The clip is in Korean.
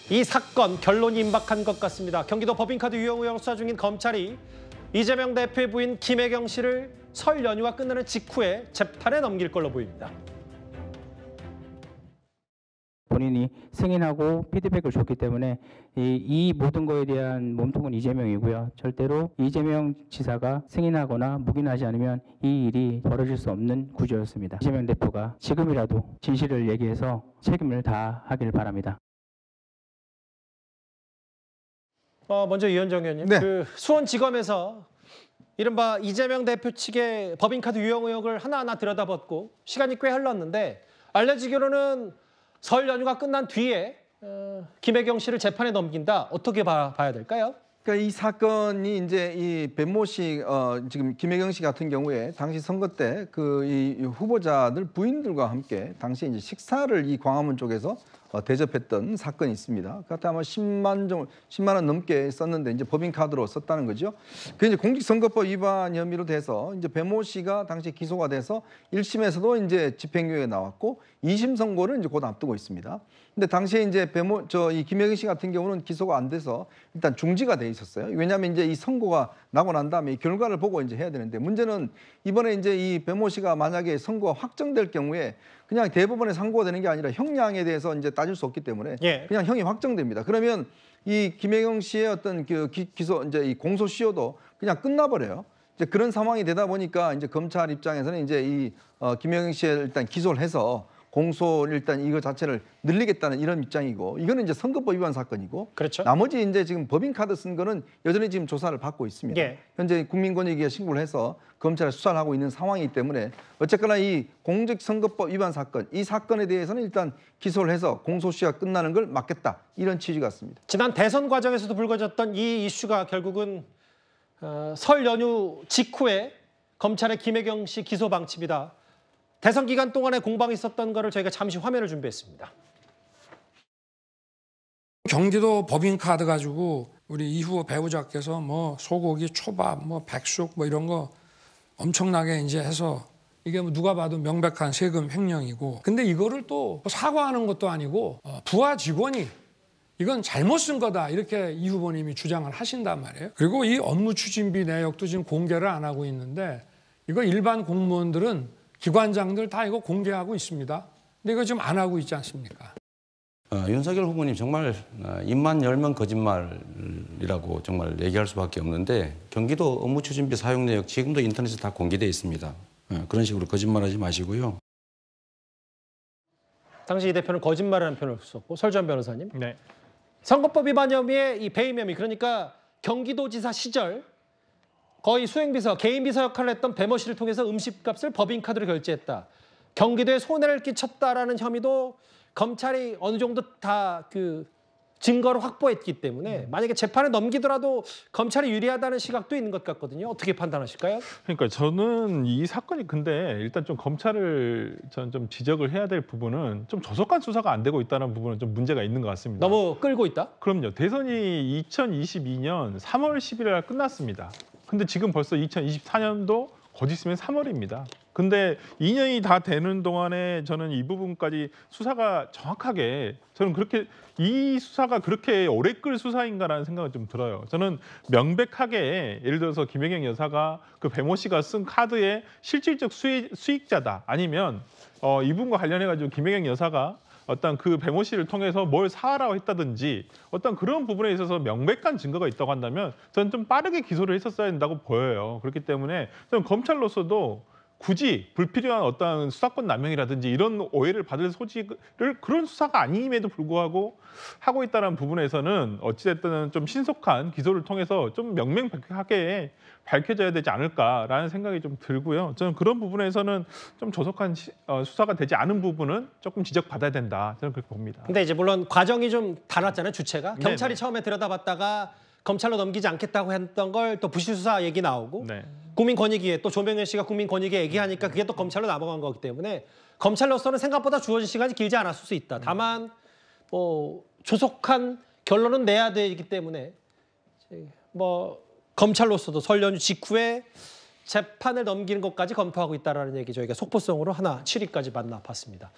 이 사건 결론이 임박한 것 같습니다. 경기도 법인카드 유용 의혹 수사 중인 검찰이 이재명 대표의 부인 김혜경 씨를 설 연휴가 끝나는 직후에 재판에 넘길 걸로 보입니다. 본인이 승인하고 피드백을 줬기 때문에 이 모든 거에 대한 몸통은 이재명이고요. 절대로 이재명 지사가 승인하거나 묵인하지 않으면 이 일이 벌어질 수 없는 구조였습니다. 이재명 대표가 지금이라도 진실을 얘기해서 책임을 다하길 바랍니다. 먼저 이현정 의원님, 네. 수원지검에서 이른바 이재명 대표 측의 법인카드 유용 의혹을 하나하나 들여다봤고 시간이 꽤 흘렀는데 알려지기로는 설 연휴가 끝난 뒤에 김혜경 씨를 재판에 넘긴다. 어떻게 봐야 될까요? 그러니까 이 사건이 이제 이 배모 씨, 지금 김혜경 씨 같은 경우에 당시 선거 때 이 후보자들 부인들과 함께 당시 이제 식사를 이 광화문 쪽에서 대접했던 사건이 있습니다. 그때 아마 10만 원 넘게 썼는데 이제 법인카드로 썼다는 거죠. 그 이제 공직선거법 위반 혐의로 돼서 이제 배모 씨가 당시 기소가 돼서 1심에서도 이제 집행유예가 나왔고 2심 선고를 이제 곧 앞두고 있습니다. 근데 당시에 이제 이 김혜경 씨 같은 경우는 기소가 안 돼서 일단 중지가 돼 있었어요. 왜냐하면 이제 이 선고가 나고 난 다음에 이 결과를 보고 이제 해야 되는데 문제는 이번에 이제 이 배모 씨가 만약에 선고가 확정될 경우에 그냥 대법원에 상고가 되는 게 아니라 형량에 대해서 이제 따질 수 없기 때문에 그냥 형이 확정됩니다. 그러면 이 김혜경 씨의 어떤 기소 이제 이 공소시효도 그냥 끝나버려요. 이제 그런 상황이 되다 보니까 이제 검찰 입장에서는 이제 김혜경 씨를 일단 기소를 해서 공소 일단 이거 자체를 늘리겠다는 이런 입장이고 이거는 이제 선거법 위반 사건이고 그렇죠. 나머지 이제 지금 법인카드 쓴 거는 여전히 지금 조사를 받고 있습니다. 현재 국민권익위에 신고를 해서 검찰에 수사를 하고 있는 상황이기 때문에 어쨌거나 이 공직선거법 위반 사건 이 사건에 대해서는 일단 기소를 해서 공소시효가 끝나는 걸 막겠다 이런 취지 같습니다. 지난 대선 과정에서도 불거졌던 이 이슈가 결국은 설 연휴 직후에 검찰의 김혜경 씨 기소 방침이다. 대선 기간 동안에 공방이 있었던 거를 저희가 잠시 화면을 준비했습니다. 경기도 법인카드 가지고 우리 이후 배우자께서 뭐 소고기, 초밥, 뭐 백숙 뭐 이런 거 엄청나게 이제 해서 이게 뭐 누가 봐도 명백한 세금 횡령이고 근데 이거를 또 사과하는 것도 아니고 부하 직원이 이건 잘못 쓴 거다 이렇게 이 후보님이 주장을 하신단 말이에요. 그리고 이 업무 추진비 내역도 지금 공개를 안 하고 있는데 이거 일반 공무원들은 기관장들 다 이거 공개하고 있습니다. 근데 이거 지금 안 하고 있지 않습니까? 윤석열 후보님 정말 입만 열면 거짓말이라고 정말 얘기할 수밖에 없는데 경기도 업무추진비 사용 내역 지금도 인터넷에 다 공개되어 있습니다. 그런 식으로 거짓말하지 마시고요. 당시 이 대표는 거짓말이라는 표현을 썼고 설주한 변호사님. 네. 선거법 위반 혐의의 이 배임 혐의 그러니까 경기도지사 시절 거의 수행비서, 개인비서 역할을 했던 배모 씨를 통해서 음식값을 법인카드로 결제했다. 경기도에 손해를 끼쳤다라는 혐의도 검찰이 어느 정도 다 증거를 확보했기 때문에 만약에 재판에 넘기더라도 검찰이 유리하다는 시각도 있는 것 같거든요. 어떻게 판단하실까요? 그러니까 저는 이 사건이 근데 일단 좀 검찰을 저는 좀 지적을 해야 될 부분은 좀 조속한 수사가 안 되고 있다는 부분은 좀 문제가 있는 것 같습니다. 너무 끌고 있다? 그럼요. 대선이 2022년 3월 11일 날 끝났습니다. 근데 지금 벌써 2024년도 곧 있으면 3월입니다. 근데 2년이 다 되는 동안에 저는 이 부분까지 수사가 정확하게 저는 그렇게 이 수사가 그렇게 오래 끌 수사인가라는 생각은 좀 들어요. 저는 명백하게 예를 들어서 김혜경 여사가 그 배모 씨가 쓴 카드의 실질적 수익자다. 아니면 이분과 관련해가지고 김혜경 여사가 어떤 그 배모 씨를 통해서 뭘 사라고 했다든지 어떤 그런 부분에 있어서 명백한 증거가 있다고 한다면 저는 좀 빠르게 기소를 했었어야 된다고 보여요. 그렇기 때문에 저는 검찰로서도 굳이 불필요한 어떤 수사권 남용이라든지 이런 오해를 받을 소지를 그런 수사가 아님에도 불구하고 하고 있다는 부분에서는 어찌됐든 좀 신속한 기소를 통해서 좀 명명백백하게 밝혀져야 되지 않을까라는 생각이 좀 들고요. 저는 그런 부분에서는 좀 조속한 수사가 되지 않은 부분은 조금 지적받아야 된다. 저는 그렇게 봅니다. 근데 이제 물론 과정이 좀 달랐잖아요, 주체가. 네네. 경찰이 처음에 들여다봤다가 검찰로 넘기지 않겠다고 했던 걸 또 부실수사 얘기 나오고 네. 국민권익위에 또 조명현 씨가 국민권익위에 얘기하니까 그게 또 검찰로 넘어간 거기 때문에 검찰로서는 생각보다 주어진 시간이 길지 않았을 수 있다. 다만 조속한 결론은 내야 되기 때문에 검찰로서도 설 연휴 직후에 재판을 넘기는 것까지 검토하고 있다는 얘기 저희가 속보성으로 하나 7위까지 만나봤습니다.